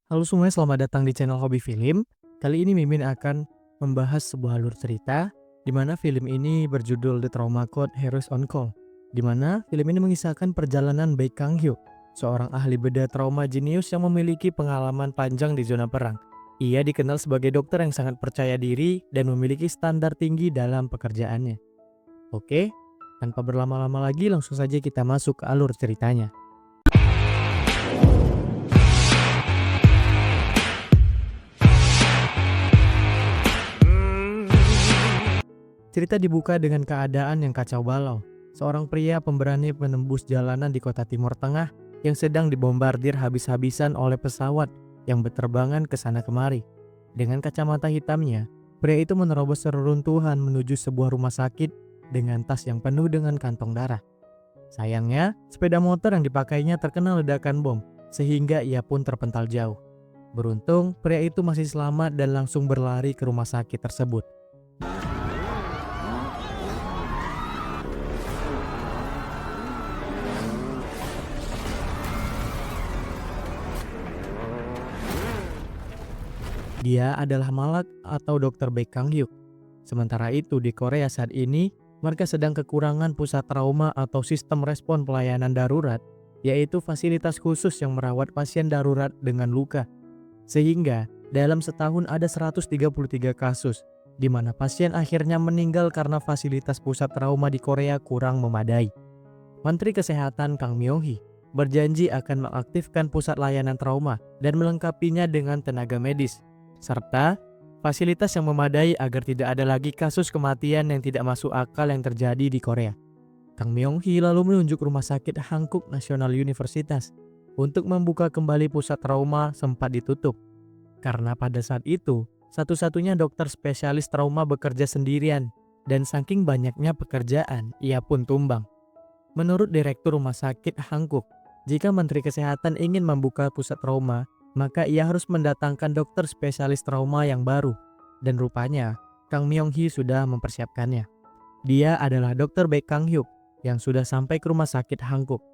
Halo semuanya, selamat datang di channel Hobi Film. Kali ini Mimin akan membahas sebuah alur cerita di mana film ini berjudul The Trauma Code Heroes on Call. Di mana film ini mengisahkan perjalanan Baek Kang Hyuk, seorang ahli bedah trauma jenius yang memiliki pengalaman panjang di zona perang. Ia dikenal sebagai dokter yang sangat percaya diri dan memiliki standar tinggi dalam pekerjaannya. Oke, tanpa berlama-lama lagi langsung saja kita masuk ke alur ceritanya. Cerita dibuka dengan keadaan yang kacau balau. Seorang pria pemberani menembus jalanan di kota Timur Tengah yang sedang dibombardir habis-habisan oleh pesawat yang berterbangan ke sana kemari. Dengan kacamata hitamnya, pria itu menerobos reruntuhan menuju sebuah rumah sakit dengan tas yang penuh dengan kantong darah. Sayangnya, sepeda motor yang dipakainya terkena ledakan bom, sehingga ia pun terpental jauh. Beruntung, pria itu masih selamat dan langsung berlari ke rumah sakit tersebut. Dia adalah Malak atau Dr. Baek Kang Hyuk. Sementara itu di Korea saat ini, mereka sedang kekurangan pusat trauma atau sistem respon pelayanan darurat, yaitu fasilitas khusus yang merawat pasien darurat dengan luka. Sehingga dalam setahun ada 133 kasus, di mana pasien akhirnya meninggal karena fasilitas pusat trauma di Korea kurang memadai. Menteri Kesehatan Kang Myong-hee berjanji akan mengaktifkan pusat layanan trauma dan melengkapinya dengan tenaga medis, serta fasilitas yang memadai agar tidak ada lagi kasus kematian yang tidak masuk akal yang terjadi di Korea. Kang Myong-hee lalu menunjuk Rumah Sakit Hankuk National Universitas untuk membuka kembali pusat trauma sempat ditutup. Karena pada saat itu, satu-satunya dokter spesialis trauma bekerja sendirian dan saking banyaknya pekerjaan, ia pun tumbang. Menurut Direktur Rumah Sakit Hankuk, jika Menteri Kesehatan ingin membuka pusat trauma, maka ia harus mendatangkan dokter spesialis trauma yang baru. Dan rupanya, Kang Myong-hee sudah mempersiapkannya. Dia adalah Dr. Baek Kang Hyuk yang sudah sampai ke Rumah Sakit Hankuk.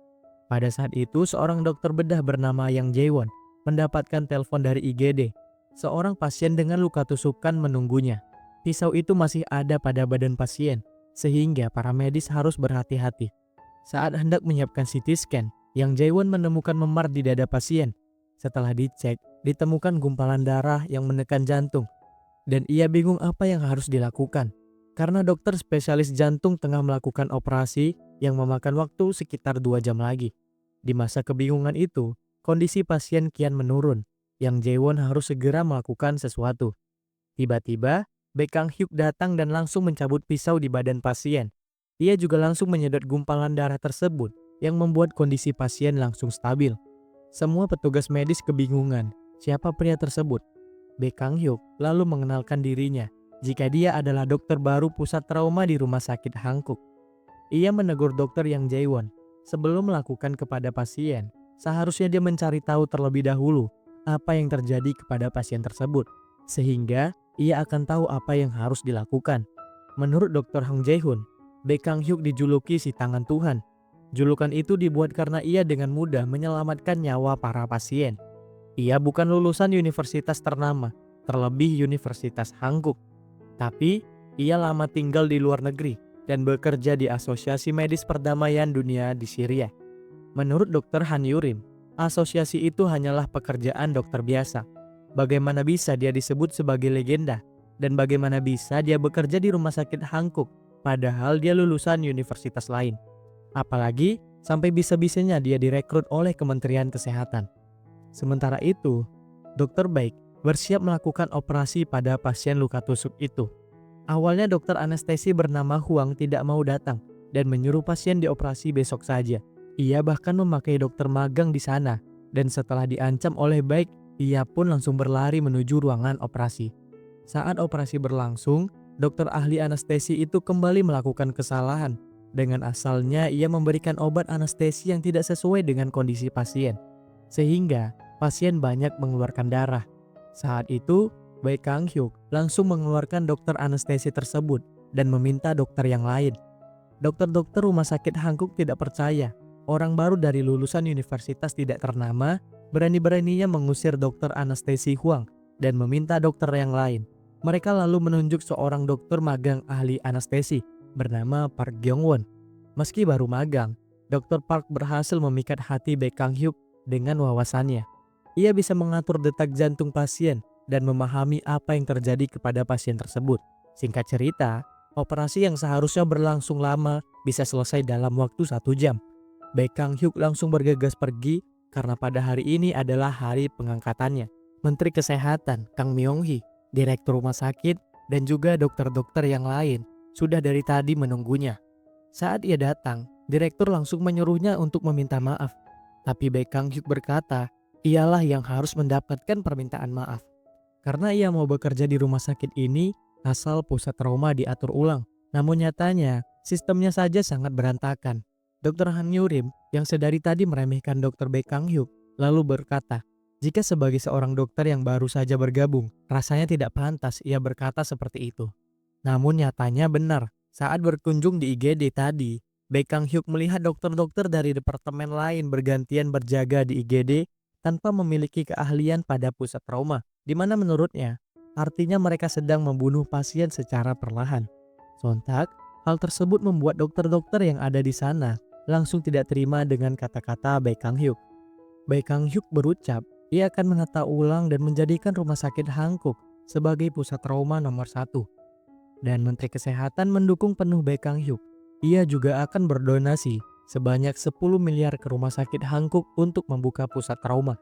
Pada saat itu, seorang dokter bedah bernama Yang Jae-won mendapatkan telepon dari IGD. Seorang pasien dengan luka tusukan menunggunya. Pisau itu masih ada pada badan pasien, sehingga para medis harus berhati-hati. Saat hendak menyiapkan CT scan, Yang Jae-won menemukan memar di dada pasien. Setelah dicek, ditemukan gumpalan darah yang menekan jantung. Dan ia bingung apa yang harus dilakukan. Karena dokter spesialis jantung tengah melakukan operasi yang memakan waktu sekitar 2 jam lagi. Di masa kebingungan itu, kondisi pasien kian menurun. Yang Jae-won harus segera melakukan sesuatu. Tiba-tiba, Baek Kang Hyuk datang dan langsung mencabut pisau di badan pasien. Ia juga langsung menyedot gumpalan darah tersebut yang membuat kondisi pasien langsung stabil. Semua petugas medis kebingungan siapa pria tersebut. Baek Kang Hyuk lalu mengenalkan dirinya jika dia adalah dokter baru pusat trauma di Rumah Sakit Hankuk. Ia menegur dokter Yang Jae-won sebelum melakukan kepada pasien. Seharusnya dia mencari tahu terlebih dahulu apa yang terjadi kepada pasien tersebut, sehingga ia akan tahu apa yang harus dilakukan. Menurut Dr. Hong Jae-hoon, Baek Kang Hyuk dijuluki si tangan Tuhan. Julukan itu dibuat karena ia dengan mudah menyelamatkan nyawa para pasien. Ia bukan lulusan universitas ternama, terlebih Universitas Hankuk. Tapi, ia lama tinggal di luar negeri dan bekerja di Asosiasi Medis Perdamaian Dunia di Syria. Menurut Dr. Han Yurim, asosiasi itu hanyalah pekerjaan dokter biasa. Bagaimana bisa dia disebut sebagai legenda? Dan bagaimana bisa dia bekerja di Rumah Sakit Hankuk? Padahal dia lulusan universitas lain. Apalagi sampai bisa-bisanya dia direkrut oleh Kementerian Kesehatan. Sementara itu, Dr. Baek bersiap melakukan operasi pada pasien luka tusuk itu. Awalnya dokter anestesi bernama Huang tidak mau datang dan menyuruh pasien dioperasi besok saja. Ia bahkan memakai dokter magang di sana dan setelah diancam oleh Baek, ia pun langsung berlari menuju ruangan operasi. Saat operasi berlangsung, dokter ahli anestesi itu kembali melakukan kesalahan. Dengan asalnya ia memberikan obat anestesi yang tidak sesuai dengan kondisi pasien. Sehingga pasien banyak mengeluarkan darah. Saat itu, Baek Kang Hyuk langsung mengeluarkan dokter anestesi tersebut dan meminta dokter yang lain. Dokter-dokter Rumah Sakit Hankuk tidak percaya. Orang baru dari lulusan universitas tidak ternama berani-beraninya mengusir dokter anestesi Huang dan meminta dokter yang lain. Mereka lalu menunjuk seorang dokter magang ahli anestesi bernama Park Gyong-won. Meski baru magang, Dr. Park berhasil memikat hati Baek Kang-hyuk dengan wawasannya. Ia bisa mengatur detak jantung pasien dan memahami apa yang terjadi kepada pasien tersebut. Singkat cerita, operasi yang seharusnya berlangsung lama bisa selesai dalam waktu 1 jam. Baek Kang-hyuk langsung bergegas pergi karena pada hari ini adalah hari pengangkatannya. Menteri Kesehatan Kang Myong-hee, Direktur Rumah Sakit, dan juga dokter-dokter yang lain sudah dari tadi menunggunya. Saat ia datang, direktur langsung menyuruhnya untuk meminta maaf. Tapi Baek Kang-hyuk berkata, ialah yang harus mendapatkan permintaan maaf. Karena ia mau bekerja di rumah sakit ini asal pusat trauma diatur ulang. Namun nyatanya, sistemnya saja sangat berantakan. Dr. Han Yurim yang sedari tadi meremehkan Dr. Baek Kang-hyuk lalu berkata, jika sebagai seorang dokter yang baru saja bergabung, rasanya tidak pantas ia berkata seperti itu. Namun nyatanya benar, saat berkunjung di IGD tadi, Baek Kang-hyuk melihat dokter-dokter dari departemen lain bergantian berjaga di IGD tanpa memiliki keahlian pada pusat trauma, di mana menurutnya artinya mereka sedang membunuh pasien secara perlahan. Sontak, hal tersebut membuat dokter-dokter yang ada di sana langsung tidak terima dengan kata-kata Baek Kang-hyuk. Baek Kang-hyuk berucap, ia akan menata ulang dan menjadikan rumah sakit Hankook sebagai pusat trauma nomor 1. Dan Menteri Kesehatan mendukung penuh Baek Kang-hyuk. Ia juga akan berdonasi sebanyak 10 miliar ke rumah sakit Hankook untuk membuka pusat trauma.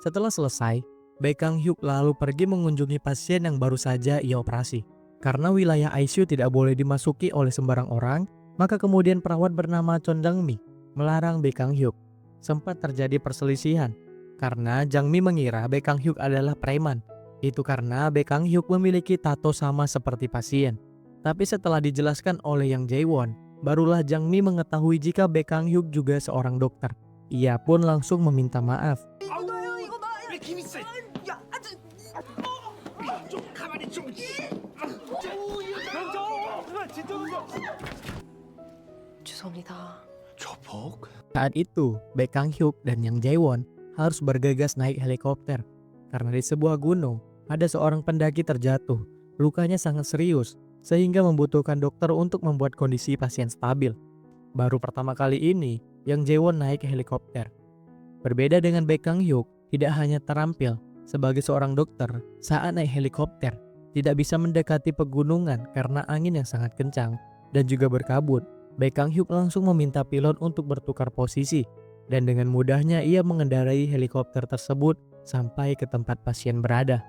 Setelah selesai, Baek Kang-hyuk lalu pergi mengunjungi pasien yang baru saja ia operasi. Karena wilayah ICU tidak boleh dimasuki oleh sembarang orang, maka kemudian perawat bernama Chon Jang-mi melarang Baek Kang-hyuk. Sempat terjadi perselisihan karena Jang-mi mengira Baek Kang-hyuk adalah preman. Itu karena Baek Kang-hyuk memiliki tato sama seperti pasien. Tapi setelah dijelaskan oleh Yang Jae-won, barulah Jang-mi mengetahui jika Baek Kang-hyuk juga seorang dokter. Ia pun langsung meminta maaf. Saat itu, Baek Kang-hyuk dan Yang Jae-won harus bergegas naik helikopter. Karena di sebuah gunung, ada seorang pendaki terjatuh. Lukanya sangat serius, sehingga membutuhkan dokter untuk membuat kondisi pasien stabil. Baru pertama kali ini, Yang Jae-won naik helikopter. Berbeda dengan Baek Kang-hyuk, tidak hanya terampil sebagai seorang dokter, saat naik helikopter, tidak bisa mendekati pegunungan karena angin yang sangat kencang dan juga berkabut. Baek Kang-hyuk langsung meminta pilot untuk bertukar posisi, dan dengan mudahnya ia mengendarai helikopter tersebut sampai ke tempat pasien berada.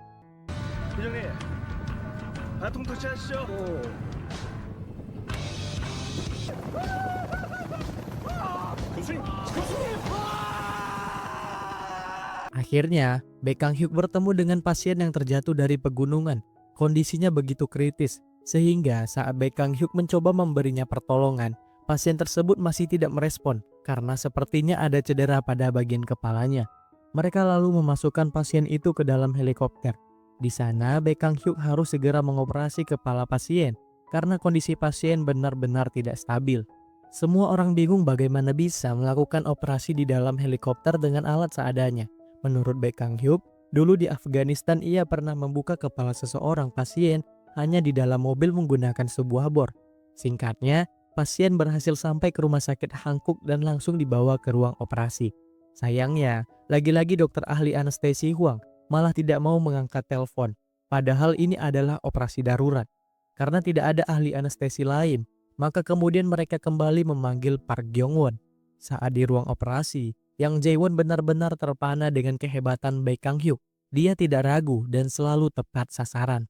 Akhirnya, Baek Kang-hyuk bertemu dengan pasien yang terjatuh dari pegunungan. Kondisinya begitu kritis, sehingga saat Baek Kang-hyuk mencoba memberinya pertolongan, pasien tersebut masih tidak merespon karena sepertinya ada cedera pada bagian kepalanya. Mereka lalu memasukkan pasien itu ke dalam helikopter. Di sana, Baek Kang-hyuk harus segera mengoperasi kepala pasien karena kondisi pasien benar-benar tidak stabil. Semua orang bingung bagaimana bisa melakukan operasi di dalam helikopter dengan alat seadanya. Menurut Baek Kang-hyuk, dulu di Afghanistan ia pernah membuka kepala seseorang pasien hanya di dalam mobil menggunakan sebuah bor. Singkatnya, pasien berhasil sampai ke rumah sakit Hankook dan langsung dibawa ke ruang operasi. Sayangnya, lagi-lagi dokter ahli anestesi Huang malah tidak mau mengangkat telepon. Padahal ini adalah operasi darurat. Karena tidak ada ahli anestesi lain, maka kemudian mereka kembali memanggil Park Gyong-won. Saat di ruang operasi, Yang Jae-won benar-benar terpana dengan kehebatan Baek Kang-hyuk. Dia tidak ragu dan selalu tepat sasaran.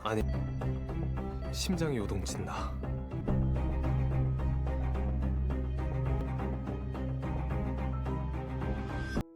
아니, 심장이 요동친다.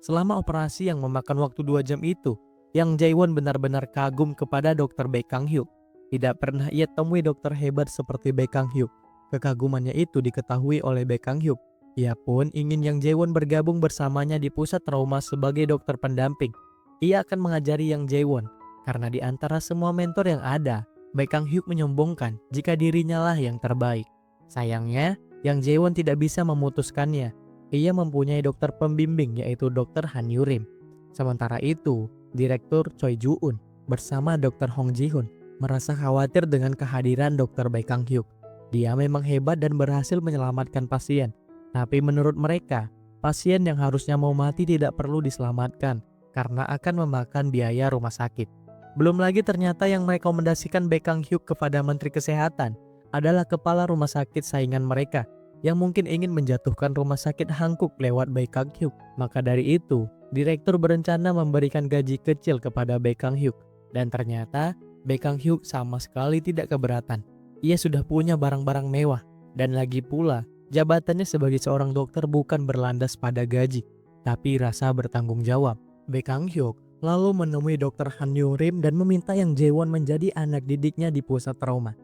Selama operasi yang memakan waktu 2 jam itu, Yang Jae-won benar-benar kagum kepada Dr. Baek Kang-hyuk. Tidak pernah ia temui dokter hebat seperti Baek Kang-hyuk. Kekagumannya itu diketahui oleh Baek Kang-hyuk. Ia pun ingin Yang Jae-won bergabung bersamanya di pusat trauma sebagai dokter pendamping. Ia akan mengajari Yang Jae-won. Karena di antara semua mentor yang ada, Baek Kang-hyuk menyombongkan jika dirinya lah yang terbaik. Sayangnya, Yang Jae-won tidak bisa memutuskannya. ia mempunyai dokter pembimbing yaitu Dr. Han Yurim. Sementara itu, Direktur Choi Ju-un bersama Dr. Hong Ji-hun merasa khawatir dengan kehadiran Dr. Baek Kang-hyuk. Dia memang hebat dan berhasil menyelamatkan pasien. Tapi menurut mereka, pasien yang harusnya mau mati tidak perlu diselamatkan karena akan memakan biaya rumah sakit. Belum lagi ternyata yang merekomendasikan Baek Kang-hyuk kepada Menteri Kesehatan adalah kepala rumah sakit saingan mereka yang mungkin ingin menjatuhkan rumah sakit Hankook lewat Baek Kang-hyuk. Maka dari itu, direktur berencana memberikan gaji kecil kepada Baek Kang-hyuk. Dan ternyata Baek Kang-hyuk sama sekali tidak keberatan. Ia sudah punya barang-barang mewah dan lagi pula jabatannya sebagai seorang dokter bukan berlandas pada gaji, tapi rasa bertanggung jawab. Baek Kang-hyuk lalu menemui Dr. Han Yurim dan meminta Yang Jae-won menjadi anak didiknya di pusat trauma.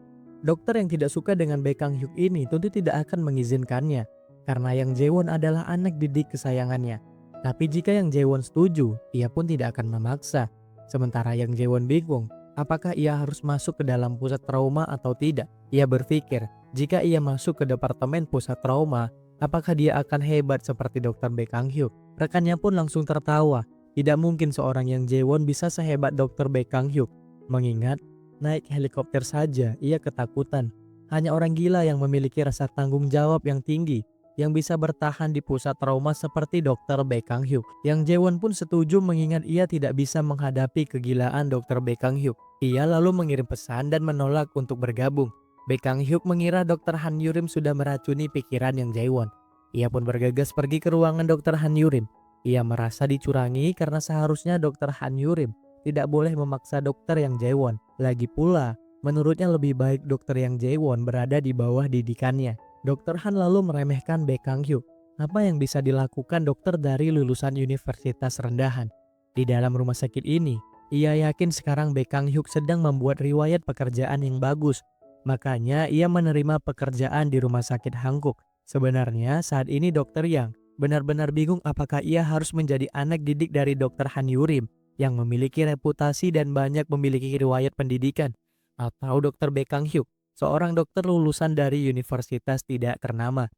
Dokter yang tidak suka dengan Baek Kang-hyuk ini tentu tidak akan mengizinkannya karena Yang Jae-won adalah anak didik kesayangannya. Tapi jika Yang Jae-won setuju, ia pun tidak akan memaksa. Sementara Yang Jae-won bingung apakah ia harus masuk ke dalam pusat trauma atau tidak. Ia berpikir, jika ia masuk ke departemen pusat trauma, apakah dia akan hebat seperti Dr. Baek Kang-hyuk? Rekannya pun langsung tertawa. Tidak mungkin seorang Yang Jae-won bisa sehebat Dr. Baek Kang-hyuk. Mengingat, naik helikopter saja ia ketakutan. Hanya orang gila yang memiliki rasa tanggung jawab yang tinggi yang bisa bertahan di pusat trauma seperti Dr. Baek Kang-hyuk. Yang Jae-won pun setuju mengingat ia tidak bisa menghadapi kegilaan Dr. Baek Kang-hyuk. Ia lalu mengirim pesan dan menolak untuk bergabung. Baek Kang-hyuk mengira Dr. Han Yurim sudah meracuni pikiran Yang Jae-won. Ia pun bergegas pergi ke ruangan Dr. Han Yurim. Ia merasa dicurangi karena seharusnya Dr. Han Yurim tidak boleh memaksa dokter Yang Jae-won. Lagi pula, menurutnya lebih baik dokter Yang Jae-won berada di bawah didikannya. Dr. Han lalu meremehkan Baek Kang-hyuk. Apa yang bisa dilakukan dokter dari lulusan universitas rendahan? Di dalam rumah sakit ini, ia yakin sekarang Baek Kang-hyuk sedang membuat riwayat pekerjaan yang bagus. Makanya ia menerima pekerjaan di rumah sakit Hankook. Sebenarnya saat ini dokter Yang benar-benar bingung apakah ia harus menjadi anak didik dari Dr. Han Yurim yang memiliki reputasi dan banyak memiliki riwayat pendidikan, atau Dr. Baek Kang-hyuk, seorang dokter lulusan dari universitas tidak ternama.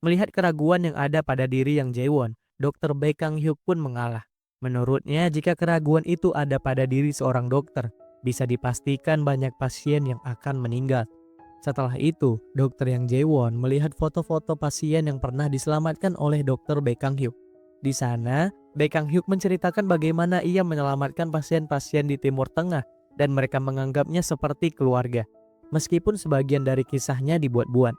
Melihat keraguan yang ada pada diri Yang Jae-won, Dr. Baek Kang-hyuk pun mengalah. Menurutnya jika keraguan itu ada pada diri seorang dokter, bisa dipastikan banyak pasien yang akan meninggal. Setelah itu, Dr. Yang Jae-won melihat foto-foto pasien yang pernah diselamatkan oleh Dr. Baek Kang-hyuk. Di sana, Baek Kang-hyuk menceritakan bagaimana ia menyelamatkan pasien-pasien di Timur Tengah dan mereka menganggapnya seperti keluarga. Meskipun sebagian dari kisahnya dibuat-buat.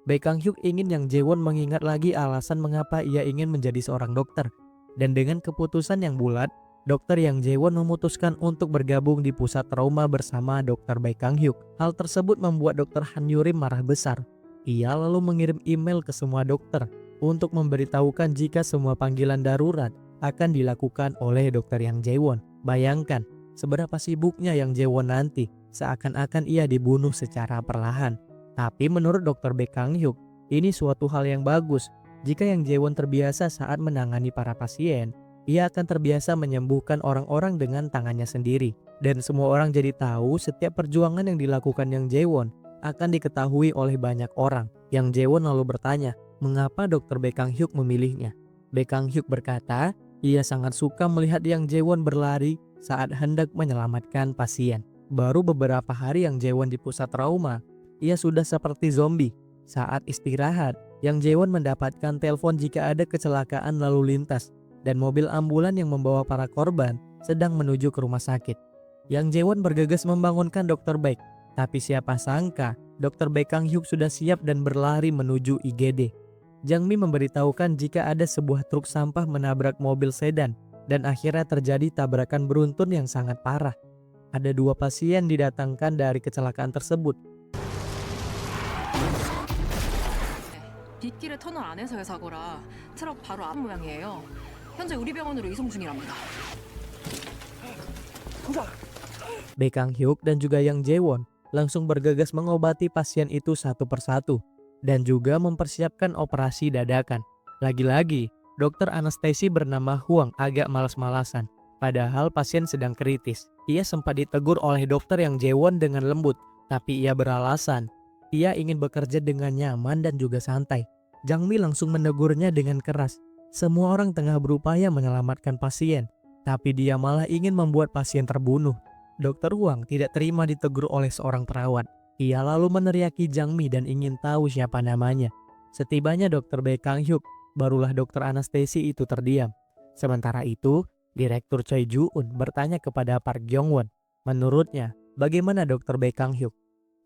Baek Kang-hyuk ingin Yang Jae-won mengingat lagi alasan mengapa ia ingin menjadi seorang dokter. Dan dengan keputusan yang bulat, Dr. Yang Jae-won memutuskan untuk bergabung di pusat trauma bersama Dr. Baek Kang-hyuk. Hal tersebut membuat Dr. Han Yurim marah besar. Ia lalu mengirim email ke semua dokter untuk memberitahukan jika semua panggilan darurat akan dilakukan oleh Dr. Yang Jae-won. Bayangkan seberapa sibuknya Yang Jae-won nanti, seakan-akan ia dibunuh secara perlahan. Tapi menurut Dr. Baek Kang-hyuk, ini suatu hal yang bagus. Jika Yang Jae-won terbiasa saat menangani para pasien, ia akan terbiasa menyembuhkan orang-orang dengan tangannya sendiri. Dan semua orang jadi tahu setiap perjuangan yang dilakukan Yang Jae-won akan diketahui oleh banyak orang. Yang Jae-won lalu bertanya, mengapa Dr. Baek Kang-hyuk memilihnya? Baek Kang-hyuk berkata, ia sangat suka melihat Yang Jae-won berlari saat hendak menyelamatkan pasien. Baru beberapa hari Yang Jae-won di pusat trauma, ia sudah seperti zombie. Saat istirahat, Yang Jae-won mendapatkan telepon jika ada kecelakaan lalu lintas dan mobil ambulan yang membawa para korban sedang menuju ke rumah sakit. Yang Jae-won bergegas membangunkan Dr. Baek, tapi siapa sangka Dr. Baek Kang-hyuk sudah siap dan berlari menuju IGD. Jang Mi memberitahukan jika ada sebuah truk sampah menabrak mobil sedan dan akhirnya terjadi tabrakan beruntun yang sangat parah. Ada 2 pasien didatangkan dari kecelakaan tersebut. 빗길의 터널 안에서의 사고라 트럭 바로 앞 모양이에요. 현재 우리 병원으로 이송 중이랍니다. Baek Kang-hyuk dan juga Yang Jae-won langsung bergegas mengobati pasien itu satu persatu dan juga mempersiapkan operasi dadakan. Lagi-lagi, dokter anestesi bernama Huang agak malas-malasan, padahal pasien sedang kritis. Ia sempat ditegur oleh dokter Yang Jae-won dengan lembut, tapi ia beralasan ia ingin bekerja dengan nyaman dan juga santai. Jang Mi langsung menegurnya dengan keras. Semua orang tengah berupaya menyelamatkan pasien, tapi dia malah ingin membuat pasien terbunuh. Dokter Huang tidak terima ditegur oleh seorang perawat. Ia lalu meneriaki Jang Mi dan ingin tahu siapa namanya. Setibanya Dr. Baek Kang Hyuk, barulah dokter anestesi itu terdiam. Sementara itu, Direktur Choi Ju-un bertanya kepada Park Gyong-won. Menurutnya, bagaimana Dr. Baek Kang Hyuk?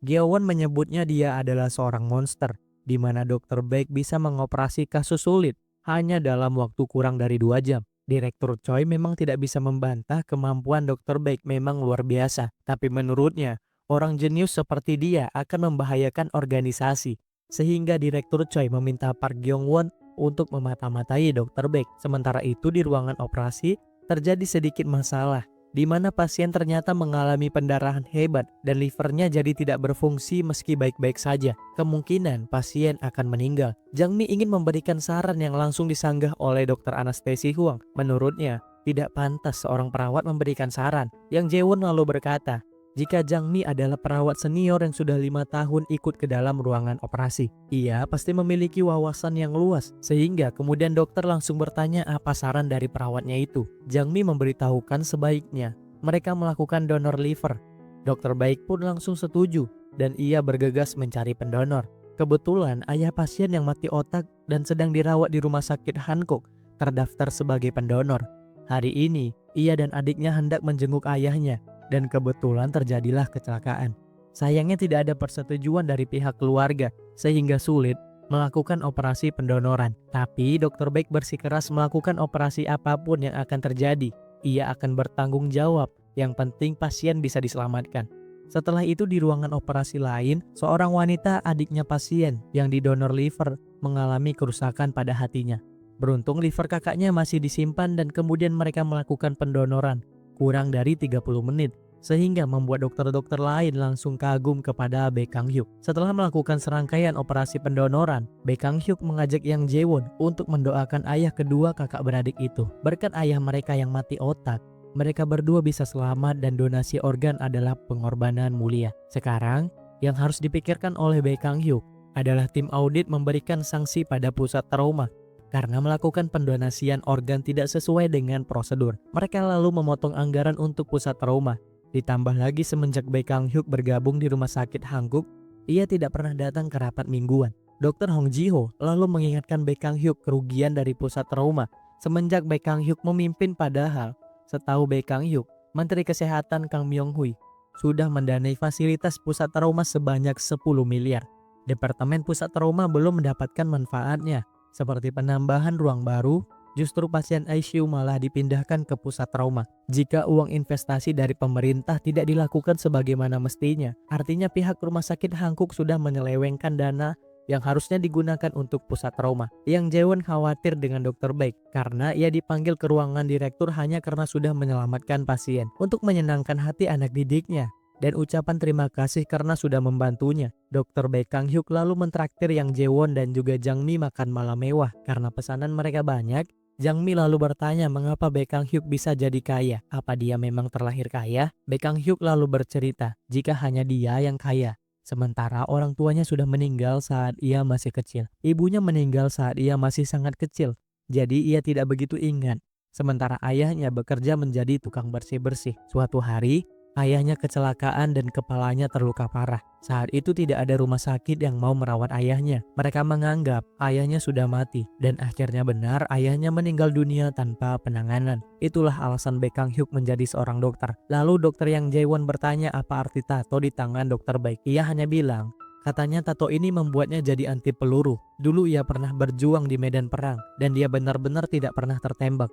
Gyong-won menyebutnya dia adalah seorang monster, di mana Dr. Baek bisa mengoperasi kasus sulit hanya dalam waktu kurang dari 2 jam. Direktur Choi memang tidak bisa membantah kemampuan Dr. Baek memang luar biasa, tapi menurutnya, orang jenius seperti dia akan membahayakan organisasi. Sehingga Direktur Choi meminta Park Gyong-won untuk memata-matai Dr. Baek. Sementara itu di ruangan operasi, terjadi sedikit masalah, di mana pasien ternyata mengalami pendarahan hebat dan livernya jadi tidak berfungsi meski baik-baik saja. Kemungkinan pasien akan meninggal. Jang Mi ingin memberikan saran yang langsung disanggah oleh dokter anestesi Huang. Menurutnya, tidak pantas seorang perawat memberikan saran. Yang Jae-won lalu berkata, jika Jang Mi adalah perawat senior yang sudah 5 tahun ikut ke dalam ruangan operasi, ia pasti memiliki wawasan yang luas, sehingga kemudian dokter langsung bertanya apa saran dari perawatnya itu. Jang Mi memberitahukan sebaiknya mereka melakukan donor liver. Dokter Baek pun langsung setuju dan ia bergegas mencari pendonor. Kebetulan ayah pasien yang mati otak dan sedang dirawat di rumah sakit Hankook terdaftar sebagai pendonor. Hari ini, ia dan adiknya hendak menjenguk ayahnya. Dan kebetulan terjadilah kecelakaan. Sayangnya tidak ada persetujuan dari pihak keluarga, sehingga sulit melakukan operasi pendonoran. Tapi Dr. Baek bersikeras melakukan operasi apapun yang akan terjadi. Ia akan bertanggung jawab, yang penting pasien bisa diselamatkan. Setelah itu di ruangan operasi lain, seorang wanita adiknya pasien yang didonor liver mengalami kerusakan pada hatinya. Beruntung liver kakaknya masih disimpan dan kemudian mereka melakukan pendonoran. Kurang dari 30 menit, sehingga membuat dokter-dokter lain langsung kagum kepada Baek Kang Hyuk. Setelah melakukan serangkaian operasi pendonoran, Baek Kang Hyuk mengajak Yang Jae-won untuk mendoakan ayah kedua kakak beradik itu. Berkat ayah mereka yang mati otak, mereka berdua bisa selamat dan donasi organ adalah pengorbanan mulia. Sekarang, yang harus dipikirkan oleh Baek Kang Hyuk adalah tim audit memberikan sanksi pada pusat trauma karena melakukan pendonasian organ tidak sesuai dengan prosedur. Mereka lalu memotong anggaran untuk pusat trauma. Ditambah lagi semenjak Baek Kang Hyuk bergabung di rumah sakit Hankook, ia tidak pernah datang ke rapat mingguan. Dr. Hong Ji-ho lalu mengingatkan Baek Kang Hyuk kerugian dari pusat trauma semenjak Baek Kang Hyuk memimpin, padahal setahu Baek Kang Hyuk, Menteri Kesehatan Kang Myong-hui sudah mendanai fasilitas pusat trauma sebanyak 10 miliar. Departemen pusat trauma belum mendapatkan manfaatnya, seperti penambahan ruang baru. Justru pasien ICU malah dipindahkan ke pusat trauma. Jika uang investasi dari pemerintah tidak dilakukan sebagaimana mestinya, artinya pihak rumah sakit Hankook sudah menyelewengkan dana yang harusnya digunakan untuk pusat trauma. Yang Jae-won khawatir dengan Dr. Baek karena ia dipanggil ke ruangan direktur hanya karena sudah menyelamatkan pasien. Untuk menyenangkan hati anak didiknya dan ucapan terima kasih karena sudah membantunya, Dr. Baek Kang Hyuk lalu mentraktir Yang Jae-won dan juga Jang Mi makan malam mewah. Karena pesanan mereka banyak, Jang Mi lalu bertanya mengapa Baek Kang Hyuk bisa jadi kaya. Apa dia memang terlahir kaya? Baek Kang Hyuk lalu bercerita jika hanya dia yang kaya, sementara orang tuanya sudah meninggal saat ia masih kecil. Ibunya meninggal saat ia masih sangat kecil, jadi ia tidak begitu ingat. Sementara ayahnya bekerja menjadi tukang bersih-bersih. Suatu hari, ayahnya kecelakaan dan kepalanya terluka parah. Saat itu tidak ada rumah sakit yang mau merawat ayahnya. Mereka menganggap ayahnya sudah mati, dan akhirnya benar ayahnya meninggal dunia tanpa penanganan. Itulah alasan Baek Kang Hyuk menjadi seorang dokter. Lalu dokter Yang Jae-won bertanya apa arti tato di tangan Dr. Baek. Ia hanya bilang, katanya tato ini membuatnya jadi anti peluru. Dulu ia pernah berjuang di medan perang, dan dia benar-benar tidak pernah tertembak.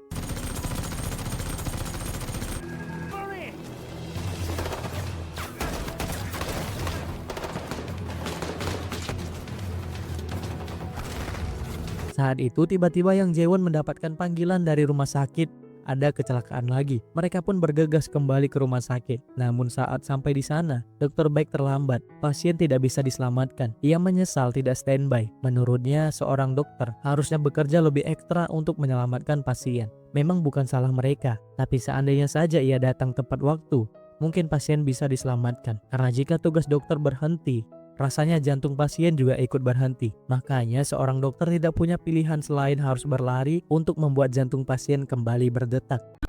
Saat itu tiba-tiba Yang Jae-won mendapatkan panggilan dari rumah sakit. Ada kecelakaan lagi. Mereka pun bergegas kembali ke rumah sakit. Namun saat sampai di sana, Dr. Baek terlambat. Pasien tidak bisa diselamatkan. Ia menyesal tidak standby. Menurutnya seorang dokter harusnya bekerja lebih ekstra untuk menyelamatkan pasien. Memang bukan salah mereka, tapi seandainya saja ia datang tepat waktu, mungkin pasien bisa diselamatkan. Karena jika tugas dokter berhenti, rasanya jantung pasien juga ikut berhenti. Makanya seorang dokter tidak punya pilihan selain harus berlari untuk membuat jantung pasien kembali berdetak.